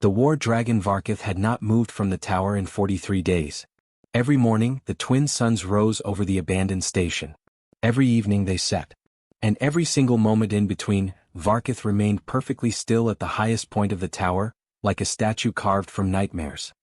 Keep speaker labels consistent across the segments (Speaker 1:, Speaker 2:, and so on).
Speaker 1: The war dragon Varkith had not moved from the tower in 43 days. Every morning, the twin suns rose over the abandoned station. Every evening they set. And every single moment in between, Varkith remained perfectly still at the highest point of the tower, like a statue carved from nightmares.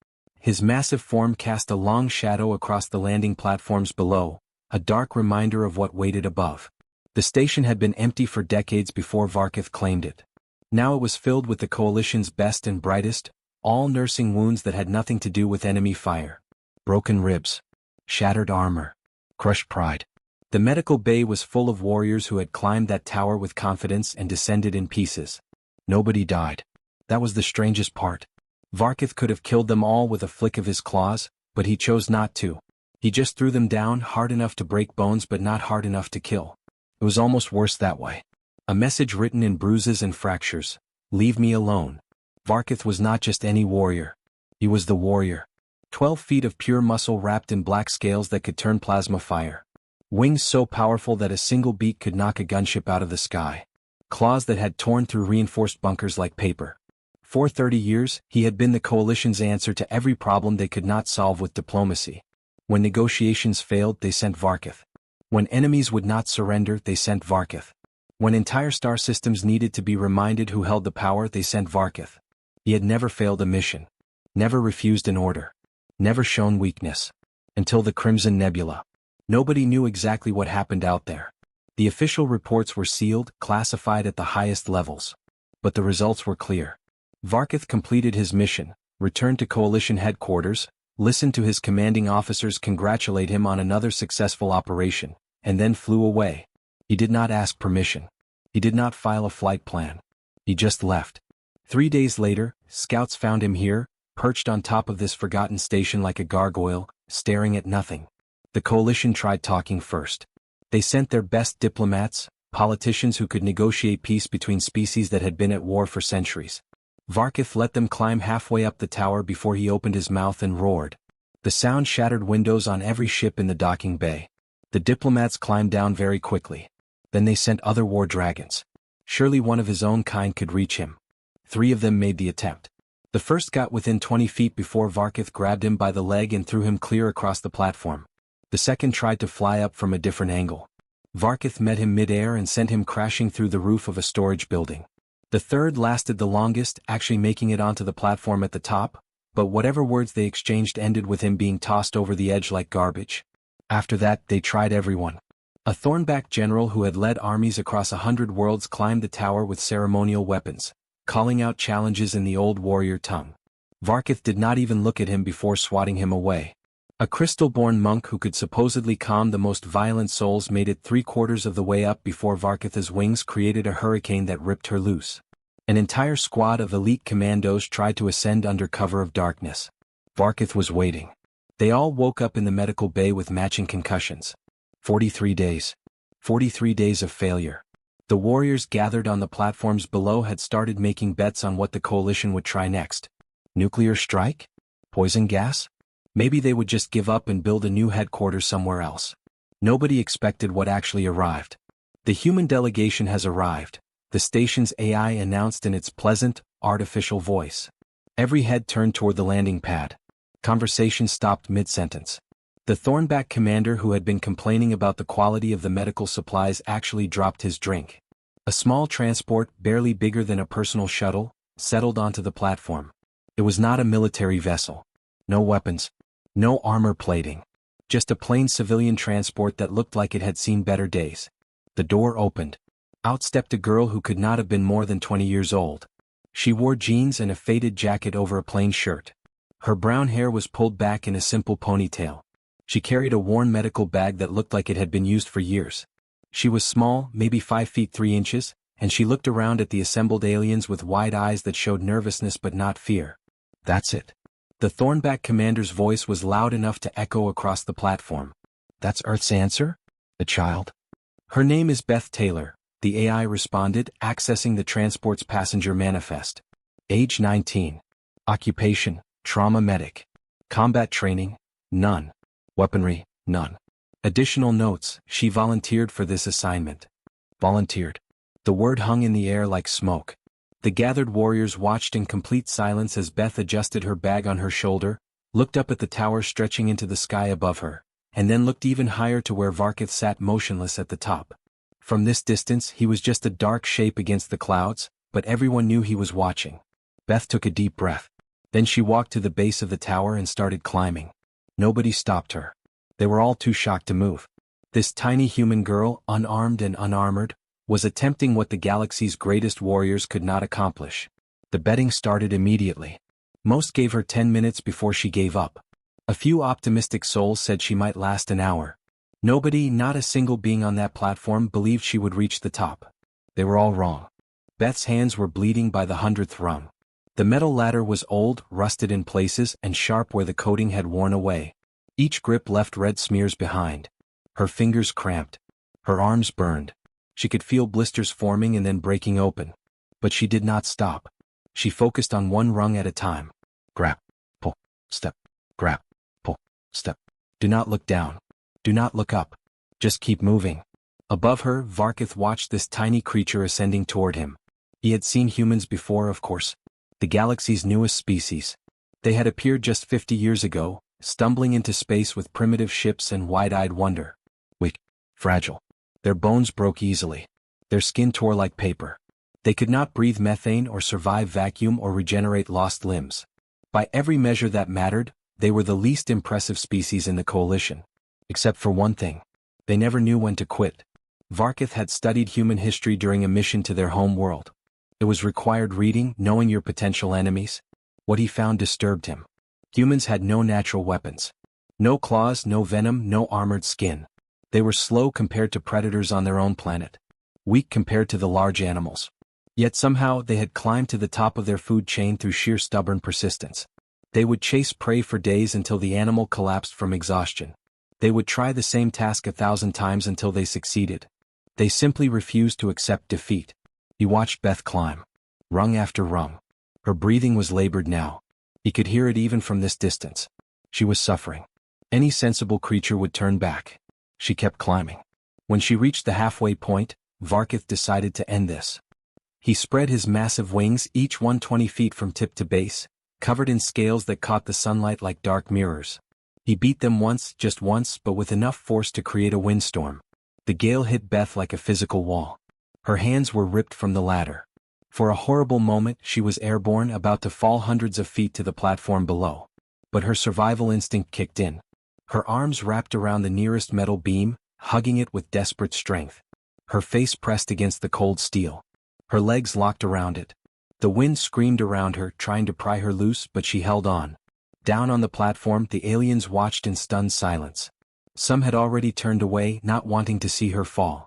Speaker 1: His massive form cast a long shadow across the landing platforms below, a dark reminder of what waited above. The station had been empty for decades before Varkith claimed it. Now it was filled with the Coalition's best and brightest, all nursing wounds that had nothing to do with enemy fire. Broken ribs. Shattered armor. Crushed pride. The medical bay was full of warriors who had climbed that tower with confidence and descended in pieces. Nobody died. That was the strangest part. Varkith could have killed them all with a flick of his claws, but he chose not to. He just threw them down hard enough to break bones but not hard enough to kill. It was almost worse that way. A message written in bruises and fractures. Leave me alone. Varkith was not just any warrior. He was the warrior. 12 feet of pure muscle wrapped in black scales that could turn plasma fire. Wings so powerful that a single beat could knock a gunship out of the sky. Claws that had torn through reinforced bunkers like paper. For 30 years, he had been the Coalition's answer to every problem they could not solve with diplomacy. When negotiations failed, they sent Varkith. When enemies would not surrender, they sent Varkith. When entire star systems needed to be reminded who held the power, they sent Varkith. He had never failed a mission. Never refused an order. Never shown weakness. Until the Crimson Nebula. Nobody knew exactly what happened out there. The official reports were sealed, classified at the highest levels. But the results were clear. Varkith completed his mission, returned to Coalition headquarters, listened to his commanding officers congratulate him on another successful operation, and then flew away. He did not ask permission. He did not file a flight plan. He just left. 3 days later, scouts found him here, perched on top of this forgotten station like a gargoyle, staring at nothing. The Coalition tried talking first. They sent their best diplomats, politicians who could negotiate peace between species that had been at war for centuries. Varkith let them climb halfway up the tower before he opened his mouth and roared. The sound shattered windows on every ship in the docking bay. The diplomats climbed down very quickly. Then they sent other war dragons. Surely one of his own kind could reach him. 3 of them made the attempt. The first got within 20 feet before Varkith grabbed him by the leg and threw him clear across the platform. The second tried to fly up from a different angle. Varkith met him mid-air and sent him crashing through the roof of a storage building. The third lasted the longest, actually making it onto the platform at the top, but whatever words they exchanged ended with him being tossed over the edge like garbage. After that, they tried everyone. A Thornback general who had led armies across 100 worlds climbed the tower with ceremonial weapons, calling out challenges in the old warrior tongue. Varkith did not even look at him before swatting him away. A crystal-born monk who could supposedly calm the most violent souls made it 3/4 of the way up before Varkith's wings created a hurricane that ripped her loose. An entire squad of elite commandos tried to ascend under cover of darkness. Varkith was waiting. They all woke up in the medical bay with matching concussions. 43 days. 43 days of failure. The warriors gathered on the platforms below had started making bets on what the Coalition would try next. Nuclear strike? Poison gas? Maybe they would just give up and build a new headquarters somewhere else. Nobody expected what actually arrived. The human delegation has arrived, the station's AI announced in its pleasant, artificial voice. Every head turned toward the landing pad. Conversation stopped mid-sentence. The Thornback commander who had been complaining about the quality of the medical supplies actually dropped his drink. A small transport, barely bigger than a personal shuttle, settled onto the platform. It was not a military vessel. No weapons. No armor plating. Just a plain civilian transport that looked like it had seen better days. The door opened. Out stepped a girl who could not have been more than 20 years old. She wore jeans and a faded jacket over a plain shirt. Her brown hair was pulled back in a simple ponytail. She carried a worn medical bag that looked like it had been used for years. She was small, maybe 5 feet 3 inches, and she looked around at the assembled aliens with wide eyes that showed nervousness but not fear. That's it. The Thornback commander's voice was loud enough to echo across the platform. That's Earth's answer? The child? Her name is Beth Taylor, the AI responded, accessing the transport's passenger manifest. Age 19. Occupation, trauma medic. Combat training, none. Weaponry, none. Additional notes, she volunteered for this assignment. Volunteered. The word hung in the air like smoke. The gathered warriors watched in complete silence as Beth adjusted her bag on her shoulder, looked up at the tower stretching into the sky above her, and then looked even higher to where Varkith sat motionless at the top. From this distance he was just a dark shape against the clouds, but everyone knew he was watching. Beth took a deep breath. Then she walked to the base of the tower and started climbing. Nobody stopped her. They were all too shocked to move. This tiny human girl, unarmed and unarmored, was attempting what the galaxy's greatest warriors could not accomplish. The betting started immediately. Most gave her 10 minutes before she gave up. A few optimistic souls said she might last an hour. Nobody, not a single being on that platform, believed she would reach the top. They were all wrong. Beth's hands were bleeding by the 100th rung. The metal ladder was old, rusted in places, and sharp where the coating had worn away. Each grip left red smears behind. Her fingers cramped. Her arms burned. She could feel blisters forming and then breaking open. But she did not stop. She focused on one rung at a time. Grab, pull, step, grab, pull, step. Do not look down. Do not look up. Just keep moving. Above her, Varkith watched this tiny creature ascending toward him. He had seen humans before, of course. The galaxy's newest species. They had appeared just 50 years ago, stumbling into space with primitive ships and wide-eyed wonder. Weak, fragile. Their bones broke easily. Their skin tore like paper. They could not breathe methane or survive vacuum or regenerate lost limbs. By every measure that mattered, they were the least impressive species in the coalition. Except for one thing. They never knew when to quit. Varkith had studied human history during a mission to their home world. It was required reading, knowing your potential enemies. What he found disturbed him. Humans had no natural weapons. No claws, no venom, no armored skin. They were slow compared to predators on their own planet. Weak compared to the large animals. Yet somehow they had climbed to the top of their food chain through sheer stubborn persistence. They would chase prey for days until the animal collapsed from exhaustion. They would try the same task 1,000 times until they succeeded. They simply refused to accept defeat. He watched Beth climb. Rung after rung. Her breathing was labored now. He could hear it even from this distance. She was suffering. Any sensible creature would turn back. She kept climbing. When she reached the halfway point, Varkith decided to end this. He spread his massive wings, each 120 feet from tip to base, covered in scales that caught the sunlight like dark mirrors. He beat them once, just once, but with enough force to create a windstorm. The gale hit Beth like a physical wall. Her hands were ripped from the ladder. For a horrible moment she was airborne, about to fall hundreds of feet to the platform below. But her survival instinct kicked in. Her arms wrapped around the nearest metal beam, hugging it with desperate strength. Her face pressed against the cold steel. Her legs locked around it. The wind screamed around her, trying to pry her loose, but she held on. Down on the platform, the aliens watched in stunned silence. Some had already turned away, not wanting to see her fall.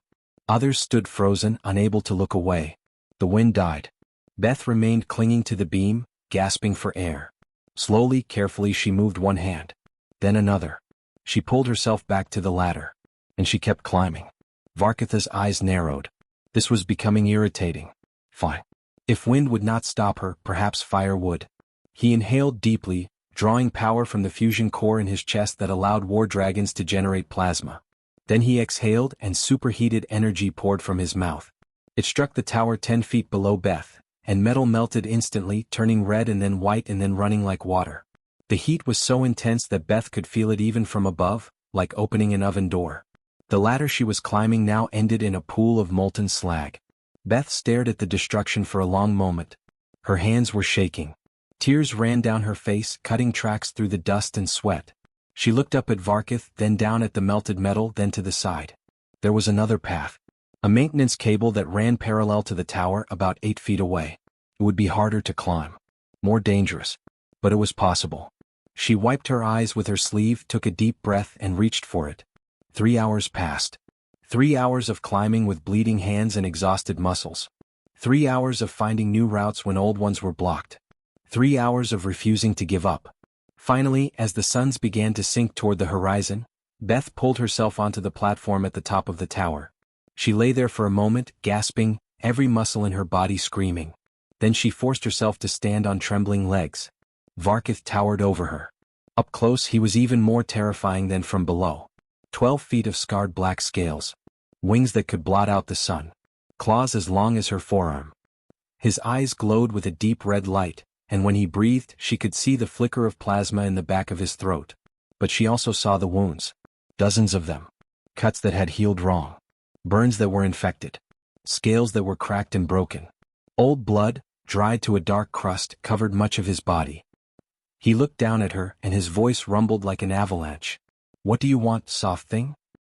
Speaker 1: Others stood frozen, unable to look away. The wind died. Beth remained clinging to the beam, gasping for air. Slowly, carefully she moved one hand. Then another. She pulled herself back to the ladder. And she kept climbing. Varkith's eyes narrowed. This was becoming irritating. Fine. If wind would not stop her, perhaps fire would. He inhaled deeply, drawing power from the fusion core in his chest that allowed war dragons to generate plasma. Then he exhaled and superheated energy poured from his mouth. It struck the tower 10 feet below Beth, and metal melted instantly, turning red and then white and then running like water. The heat was so intense that Beth could feel it even from above, like opening an oven door. The ladder she was climbing now ended in a pool of molten slag. Beth stared at the destruction for a long moment. Her hands were shaking. Tears ran down her face, cutting tracks through the dust and sweat. She looked up at Varkith, then down at the melted metal, then to the side. There was another path. A maintenance cable that ran parallel to the tower about 8 feet away. It would be harder to climb. More dangerous. But it was possible. She wiped her eyes with her sleeve, took a deep breath and reached for it. 3 hours passed. 3 hours of climbing with bleeding hands and exhausted muscles. 3 hours of finding new routes when old ones were blocked. 3 hours of refusing to give up. Finally, as the suns began to sink toward the horizon, Beth pulled herself onto the platform at the top of the tower. She lay there for a moment, gasping, every muscle in her body screaming. Then she forced herself to stand on trembling legs. Varkith towered over her. Up close he was even more terrifying than from below. 12 feet of scarred black scales. Wings that could blot out the sun. Claws as long as her forearm. His eyes glowed with a deep red light, and when he breathed she could see the flicker of plasma in the back of his throat. But she also saw the wounds. Dozens of them. Cuts that had healed wrong. Burns that were infected. Scales that were cracked and broken. Old blood, dried to a dark crust, covered much of his body. He looked down at her, and his voice rumbled like an avalanche. "What do you want, soft thing?"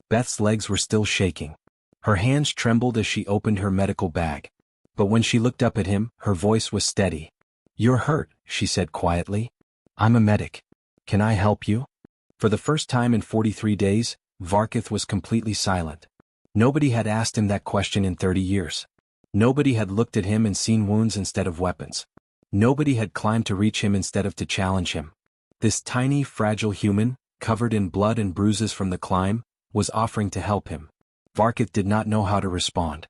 Speaker 1: Beth's legs were still shaking. Her hands trembled as she opened her medical bag. But when she looked up at him, her voice was steady. "You're hurt," she said quietly. "I'm a medic. Can I help you?" For the first time in 43 days, Varkith was completely silent. Nobody had asked him that question in 30 years. Nobody had looked at him and seen wounds instead of weapons. Nobody had climbed to reach him instead of to challenge him. This tiny, fragile human, covered in blood and bruises from the climb, was offering to help him. Varkith did not know how to respond.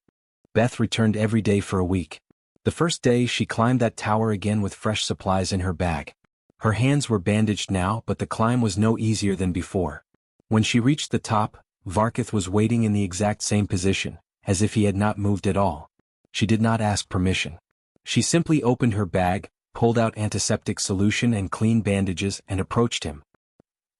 Speaker 1: Beth returned every day for a week. The first day she climbed that tower again with fresh supplies in her bag. Her hands were bandaged now, but the climb was no easier than before. When she reached the top, Varkith was waiting in the exact same position, as if he had not moved at all. She did not ask permission. She simply opened her bag, pulled out antiseptic solution and clean bandages, and approached him.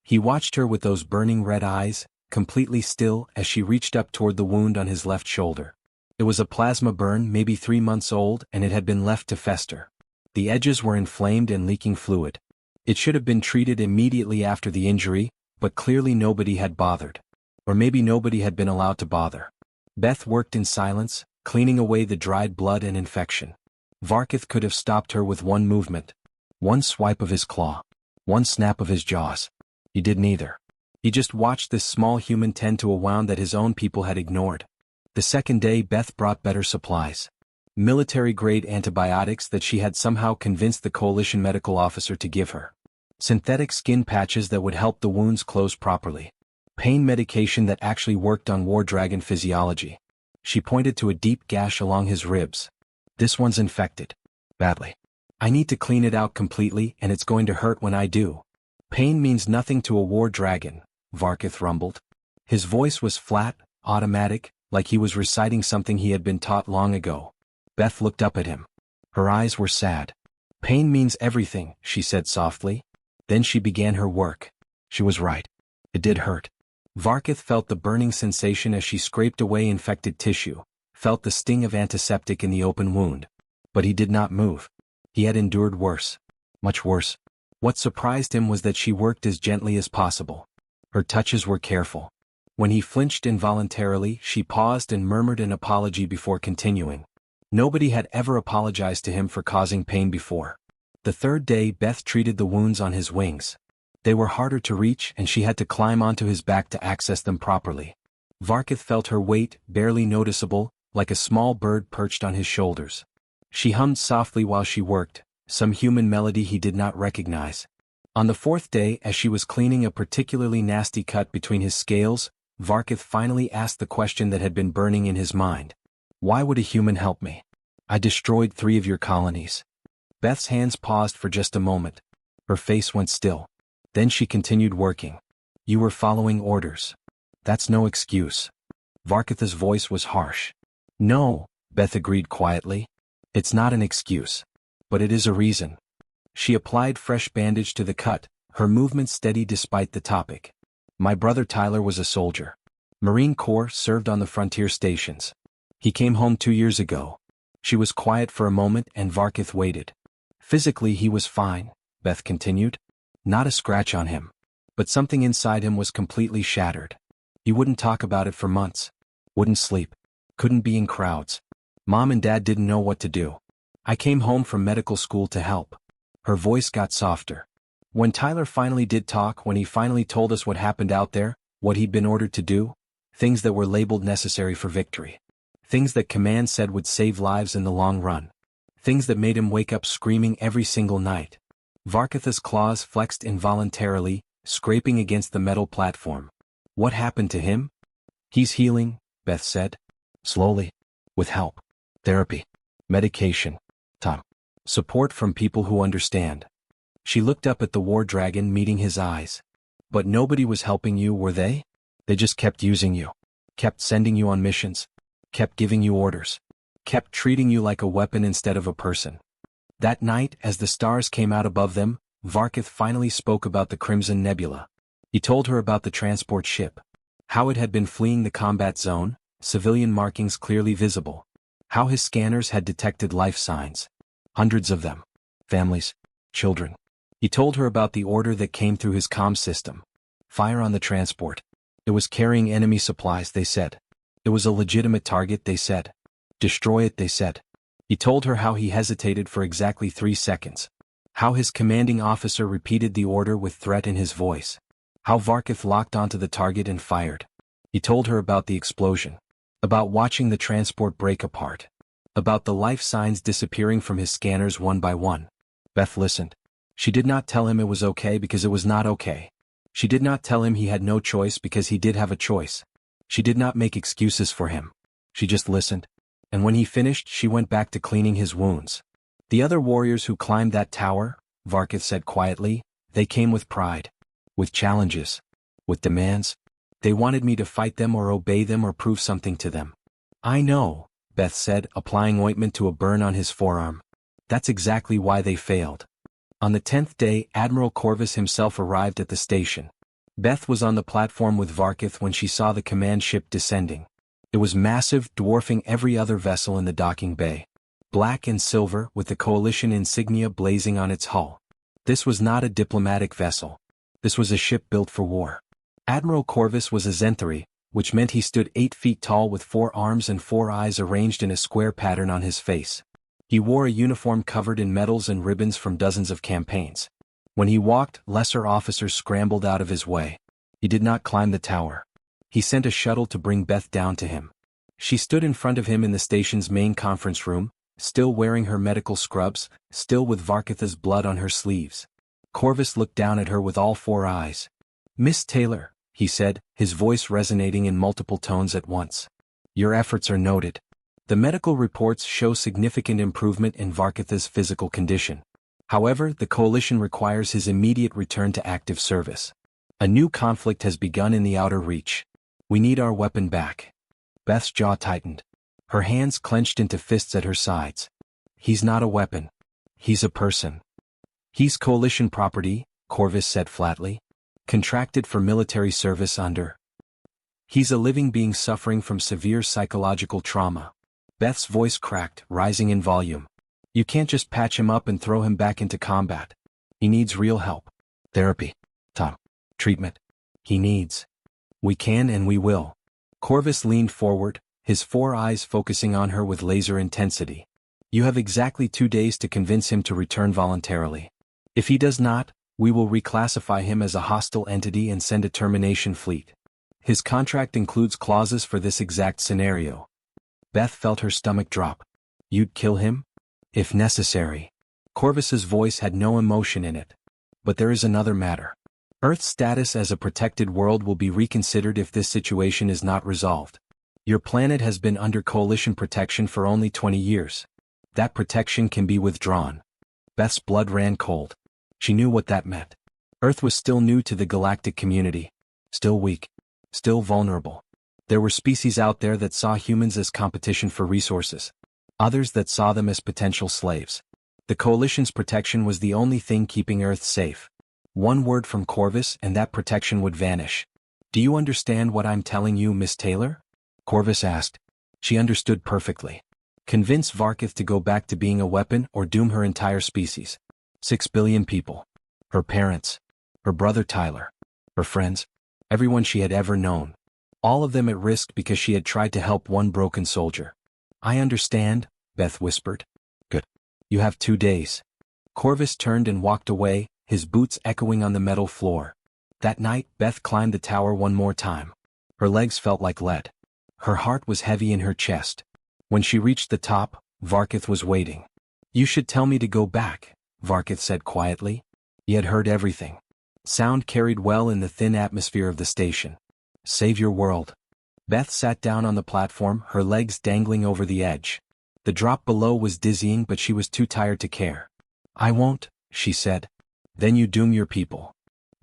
Speaker 1: He watched her with those burning red eyes, completely still as she reached up toward the wound on his left shoulder. It was a plasma burn, maybe 3 months old, and it had been left to fester. The edges were inflamed and leaking fluid. It should have been treated immediately after the injury, but clearly nobody had bothered. Or maybe nobody had been allowed to bother. Beth worked in silence, cleaning away the dried blood and infection. Varkith could have stopped her with one movement. One swipe of his claw. One snap of his jaws. He did neither. He just watched this small human tend to a wound that his own people had ignored. The second day Beth brought better supplies. Military-grade antibiotics that she had somehow convinced the coalition medical officer to give her. Synthetic skin patches that would help the wounds close properly. Pain medication that actually worked on War Dragon physiology. She pointed to a deep gash along his ribs. "This one's infected. Badly. I need to clean it out completely, and it's going to hurt when I do." "Pain means nothing to a War Dragon," Varkith rumbled. His voice was flat, automatic, like he was reciting something he had been taught long ago. Beth looked up at him. Her eyes were sad. "Pain means everything," she said softly. Then she began her work. She was right. It did hurt. Varkith felt the burning sensation as she scraped away infected tissue, felt the sting of antiseptic in the open wound. But he did not move. He had endured worse. Much worse. What surprised him was that she worked as gently as possible. Her touches were careful. When he flinched involuntarily, she paused and murmured an apology before continuing. Nobody had ever apologized to him for causing pain before. The third day Beth treated the wounds on his wings. They were harder to reach and she had to climb onto his back to access them properly. Varkith felt her weight, barely noticeable, like a small bird perched on his shoulders. She hummed softly while she worked, some human melody he did not recognize. On the fourth day, as she was cleaning a particularly nasty cut between his scales, Varkith finally asked the question that had been burning in his mind. "Why would a human help me? I destroyed 3 of your colonies." Beth's hands paused for just a moment. Her face went still. Then she continued working. "You were following orders. That's no excuse." Varkith's voice was harsh. "No," Beth agreed quietly. "It's not an excuse. But it is a reason." She applied fresh bandage to the cut, her movement steady despite the topic. "My brother Tyler was a soldier. Marine Corps, served on the frontier stations. He came home 2 years ago." She was quiet for a moment and Varkith waited. "Physically he was fine," Beth continued. "Not a scratch on him. But something inside him was completely shattered. He wouldn't talk about it for months. Wouldn't sleep. Couldn't be in crowds. Mom and Dad didn't know what to do. I came home from medical school to help." Her voice got softer. "When Tyler finally did talk, when he finally told us what happened out there, what he'd been ordered to do, things that were labeled necessary for victory. Things that command said would save lives in the long run. Things that made him wake up screaming every single night." Varkith's claws flexed involuntarily, scraping against the metal platform. "What happened to him?" "He's healing," Beth said. "Slowly. With help. Therapy. Medication. Time. Support from people who understand." She looked up at the War Dragon, meeting his eyes. "But nobody was helping you, were they? They just kept using you. Kept sending you on missions. Kept giving you orders." kept treating you like a weapon instead of a person. That night, as the stars came out above them, Varkith finally spoke about the Crimson Nebula. He told her about the transport ship. How it had been fleeing the combat zone, civilian markings clearly visible. How his scanners had detected life signs. Hundreds of them. Families. Children. He told her about the order that came through his comm system. Fire on the transport. It was carrying enemy supplies, they said. It was a legitimate target, they said. Destroy it, they said. He told her how he hesitated for exactly 3 seconds. How his commanding officer repeated the order with threat in his voice. How Varkith locked onto the target and fired. He told her about the explosion. About watching the transport break apart. About the life signs disappearing from his scanners one by one. Beth listened. She did not tell him it was okay because it was not okay. She did not tell him he had no choice because he did have a choice. She did not make excuses for him. She just listened. And when he finished, she went back to cleaning his wounds. The other warriors who climbed that tower, Varkith said quietly, they came with pride. With challenges. With demands. They wanted me to fight them or obey them or prove something to them. I know, Beth said, applying ointment to a burn on his forearm. That's exactly why they failed. On the 10th day, Admiral Corvus himself arrived at the station. Beth was on the platform with Varkith when she saw the command ship descending. It was massive, dwarfing every other vessel in the docking bay. Black and silver, with the coalition insignia blazing on its hull. This was not a diplomatic vessel. This was a ship built for war. Admiral Corvus was a Zenthari, which meant he stood 8 feet tall with 4 arms and 4 eyes arranged in a square pattern on his face. He wore a uniform covered in medals and ribbons from dozens of campaigns. When he walked, lesser officers scrambled out of his way. He did not climb the tower. He sent a shuttle to bring Beth down to him. She stood in front of him in the station's main conference room, still wearing her medical scrubs, still with Varkith's blood on her sleeves. Corvus looked down at her with all 4 eyes. "Miss Taylor," he said, his voice resonating in multiple tones at once. "Your efforts are noted. The medical reports show significant improvement in Varkith's physical condition. However, the coalition requires his immediate return to active service. A new conflict has begun in the Outer Reach. We need our weapon back." Beth's jaw tightened. Her hands clenched into fists at her sides. "He's not a weapon. He's a person." "He's coalition property," Corvus said flatly. "Contracted for military service under." "He's a living being suffering from severe psychological trauma." Beth's voice cracked, rising in volume. "You can't just patch him up and throw him back into combat. He needs real help. Therapy. Treatment. He needs. We can and we will." Corvus leaned forward, his 4 eyes focusing on her with laser intensity. "You have exactly 2 days to convince him to return voluntarily. If he does not, we will reclassify him as a hostile entity and send a termination fleet. His contract includes clauses for this exact scenario." Beth felt her stomach drop. "You'd kill him? If necessary." Corvus's voice had no emotion in it. "But there is another matter. Earth's status as a protected world will be reconsidered if this situation is not resolved. Your planet has been under coalition protection for only 20 years. That protection can be withdrawn." Beth's blood ran cold. She knew what that meant. Earth was still new to the galactic community. Still weak. Still vulnerable. There were species out there that saw humans as competition for resources. Others that saw them as potential slaves. The coalition's protection was the only thing keeping Earth safe. One word from Corvus and that protection would vanish. "Do you understand what I'm telling you, Miss Taylor?" Corvus asked. She understood perfectly. Convince Varkith to go back to being a weapon or doom her entire species. 6 billion people. Her parents. Her brother Tyler. Her friends. Everyone she had ever known. All of them at risk because she had tried to help one broken soldier. "I understand," Beth whispered. "Good. You have 2 days." Corvus turned and walked away, his boots echoing on the metal floor. That night, Beth climbed the tower one more time. Her legs felt like lead. Her heart was heavy in her chest. When she reached the top, Varkith was waiting. "You should tell me to go back," Varkith said quietly. He had heard everything. Sound carried well in the thin atmosphere of the station. "Save your world." Beth sat down on the platform, her legs dangling over the edge. The drop below was dizzying, but she was too tired to care. "I won't," she said. "Then you doom your people."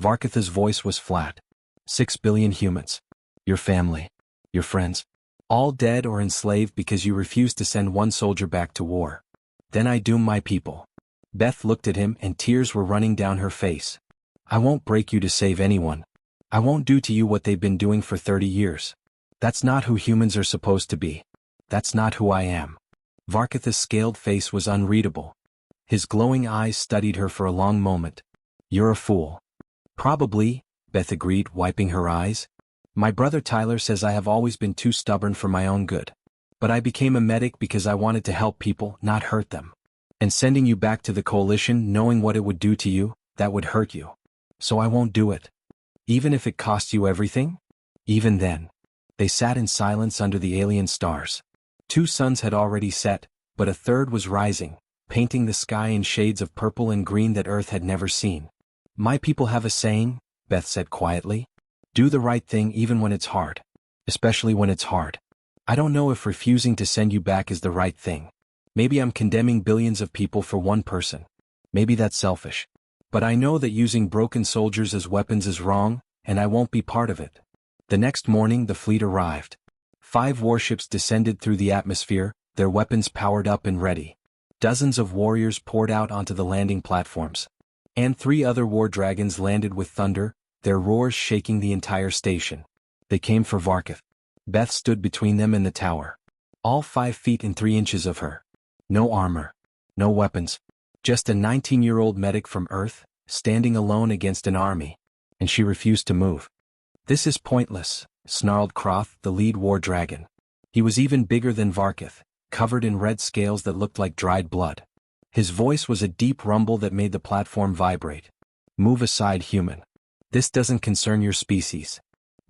Speaker 1: Varkith's voice was flat. 6 billion humans. Your family. Your friends. All dead or enslaved because you refused to send one soldier back to war. Then I doom my people. Beth looked at him and tears were running down her face. I won't break you to save anyone. I won't do to you what they've been doing for 30 years. That's not who humans are supposed to be. That's not who I am. Varkith's scaled face was unreadable. His glowing eyes studied her for a long moment. You're a fool. Probably, Beth agreed, wiping her eyes. My brother Tyler says I have always been too stubborn for my own good. But I became a medic because I wanted to help people, not hurt them. And sending you back to the coalition knowing what it would do to you, that would hurt you. So I won't do it. Even if it costs you everything? Even then. They sat in silence under the alien stars. 2 suns had already set, but a third was rising, painting the sky in shades of purple and green that Earth had never seen. My people have a saying, Beth said quietly. Do the right thing even when it's hard. Especially when it's hard. I don't know if refusing to send you back is the right thing. Maybe I'm condemning billions of people for one person. Maybe that's selfish. But I know that using broken soldiers as weapons is wrong, and I won't be part of it. The next morning the fleet arrived. 5 warships descended through the atmosphere, their weapons powered up and ready. Dozens of warriors poured out onto the landing platforms. And 3 other war dragons landed with thunder, their roars shaking the entire station. They came for Varkith. Beth stood between them and the tower. All 5 feet and 3 inches of her. No armor. No weapons. Just a 19-year-old medic from Earth, standing alone against an army. And she refused to move. This is pointless, snarled Kroth, the lead war dragon. He was even bigger than Varkith, covered in red scales that looked like dried blood. His voice was a deep rumble that made the platform vibrate. Move aside, human. This doesn't concern your species.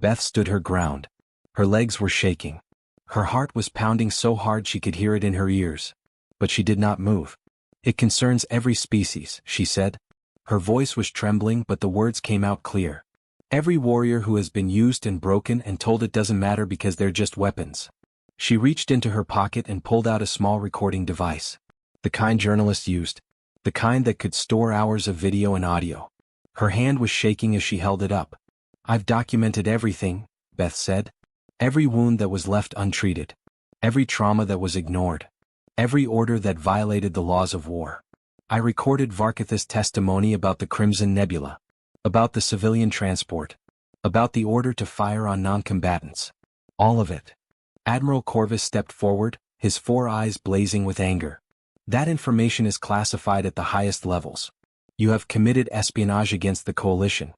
Speaker 1: Beth stood her ground. Her legs were shaking. Her heart was pounding so hard she could hear it in her ears. But she did not move. It concerns every species, she said. Her voice was trembling but the words came out clear. Every warrior who has been used and broken and told it doesn't matter because they're just weapons. She reached into her pocket and pulled out a small recording device. The kind journalists used. The kind that could store hours of video and audio. Her hand was shaking as she held it up. I've documented everything, Beth said. Every wound that was left untreated. Every trauma that was ignored. Every order that violated the laws of war. I recorded Varkith's testimony about the Crimson Nebula. About the civilian transport. About the order to fire on non-combatants. All of it. Admiral Corvus stepped forward, his 4 eyes blazing with anger. That information is classified at the highest levels. You have committed espionage against the coalition.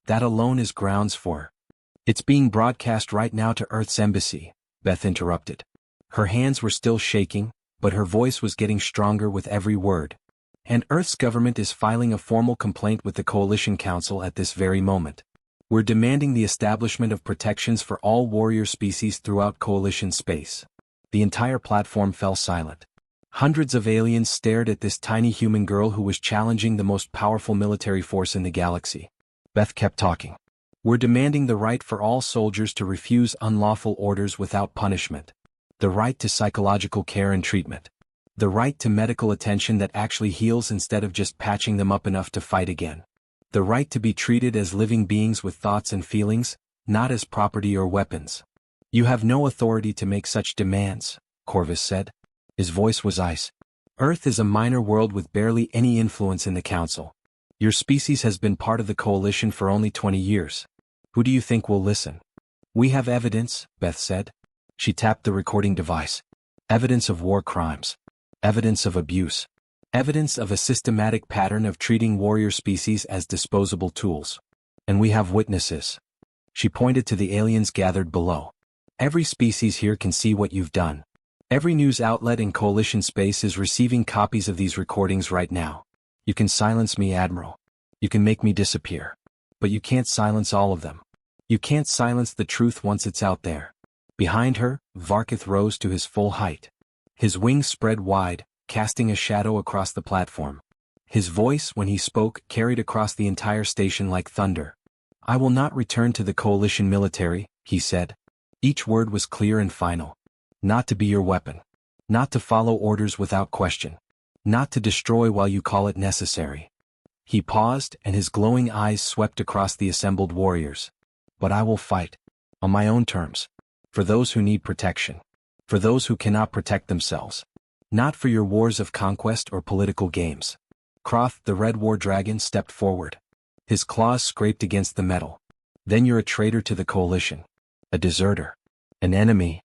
Speaker 1: That alone is grounds for. It's being broadcast right now to Earth's embassy, Beth interrupted. Her hands were still shaking, but her voice was getting stronger with every word. And Earth's government is filing a formal complaint with the Coalition Council at this very moment. We're demanding the establishment of protections for all warrior species throughout Coalition space. The entire platform fell silent. Hundreds of aliens stared at this tiny human girl who was challenging the most powerful military force in the galaxy. Beth kept talking. We're demanding the right for all soldiers to refuse unlawful orders without punishment. The right to psychological care and treatment. The right to medical attention that actually heals instead of just patching them up enough to fight again. The right to be treated as living beings with thoughts and feelings, not as property or weapons. You have no authority to make such demands, Corvus said. His voice was ice. Earth is a minor world with barely any influence in the Council. Your species has been part of the Coalition for only 20 years. Who do you think will listen? We have evidence, Beth said. She tapped the recording device. Evidence of war crimes. Evidence of abuse. Evidence of a systematic pattern of treating warrior species as disposable tools. And we have witnesses. She pointed to the aliens gathered below. Every species here can see what you've done. Every news outlet in Coalition space is receiving copies of these recordings right now. You can silence me, Admiral. You can make me disappear. But you can't silence all of them. You can't silence the truth once it's out there. Behind her, Varkith rose to his full height. His wings spread wide, casting a shadow across the platform. His voice, when he spoke, carried across the entire station like thunder. I will not return to the Coalition military, he said. Each word was clear and final. Not to be your weapon. Not to follow orders without question. Not to destroy while you call it necessary. He paused, and his glowing eyes swept across the assembled warriors. But I will fight. On my own terms. For those who need protection. For those who cannot protect themselves. Not for your wars of conquest or political games. Kroth, the Red War Dragon, stepped forward. His claws scraped against the metal. Then you're a traitor to the coalition. A deserter. An enemy.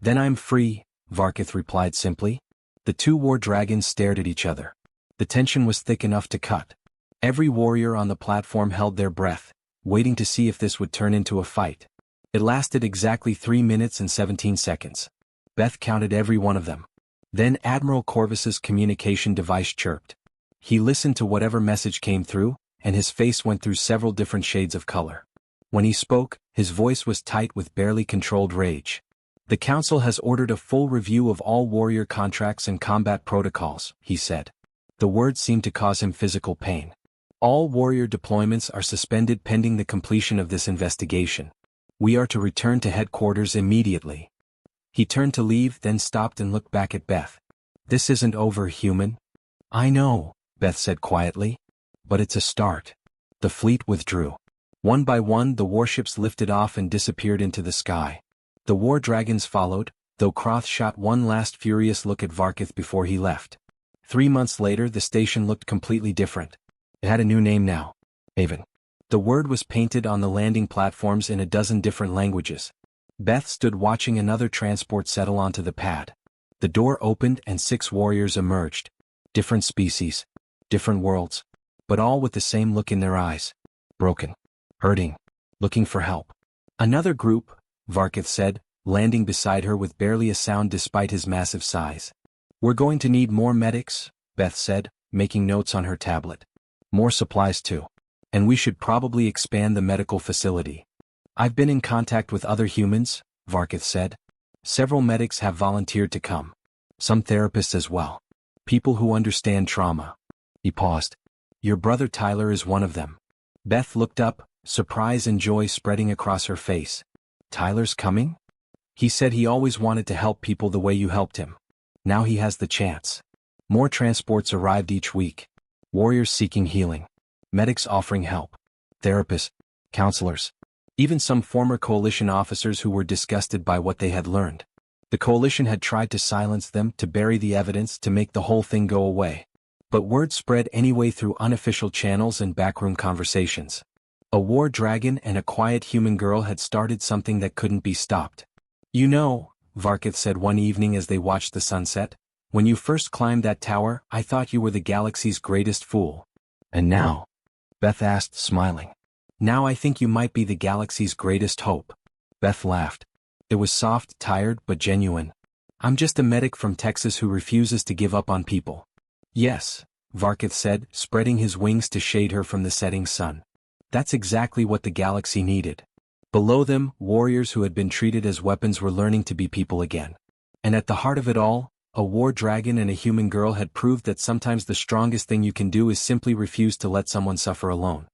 Speaker 1: Then I'm free, Varkith replied simply. The two war dragons stared at each other. The tension was thick enough to cut. Every warrior on the platform held their breath, waiting to see if this would turn into a fight. It lasted exactly 3 minutes and 17 seconds. Beth counted every one of them. Then Admiral Corvus's communication device chirped. He listened to whatever message came through, and his face went through several different shades of color. When he spoke, his voice was tight with barely controlled rage. The Council has ordered a full review of all warrior contracts and combat protocols, he said. The words seemed to cause him physical pain. All warrior deployments are suspended pending the completion of this investigation. We are to return to headquarters immediately. He turned to leave, then stopped and looked back at Beth. This isn't over, human. I know, Beth said quietly. But it's a start. The fleet withdrew. One by one the warships lifted off and disappeared into the sky. The war dragons followed, though Kroth shot one last furious look at Varkith before he left. 3 months later the station looked completely different. It had a new name now. Haven. The word was painted on the landing platforms in a dozen different languages. Beth stood watching another transport settle onto the pad. The door opened and 6 warriors emerged. Different species. Different worlds. But all with the same look in their eyes. Broken. Hurting. Looking for help. Another group, Varkith said, landing beside her with barely a sound despite his massive size. We're going to need more medics, Beth said, making notes on her tablet. More supplies too. And we should probably expand the medical facility. I've been in contact with other humans, Varkith said. Several medics have volunteered to come. Some therapists as well. People who understand trauma. He paused. Your brother Tyler is one of them. Beth looked up, surprise and joy spreading across her face. Tyler's coming? He said he always wanted to help people the way you helped him. Now he has the chance. More transports arrived each week. Warriors seeking healing. Medics offering help. Therapists. Counselors. Even some former coalition officers who were disgusted by what they had learned. The coalition had tried to silence them, to bury the evidence, to make the whole thing go away. But word spread anyway through unofficial channels and backroom conversations. A war dragon and a quiet human girl had started something that couldn't be stopped. You know, Varkith said one evening as they watched the sunset, when you first climbed that tower, I thought you were the galaxy's greatest fool. And now? Beth asked, smiling. Now I think you might be the galaxy's greatest hope. Beth laughed. It was soft, tired, but genuine. I'm just a medic from Texas who refuses to give up on people. Yes, Varkith said, spreading his wings to shade her from the setting sun. That's exactly what the galaxy needed. Below them, warriors who had been treated as weapons were learning to be people again. And at the heart of it all, a war dragon and a human girl had proved that sometimes the strongest thing you can do is simply refuse to let someone suffer alone.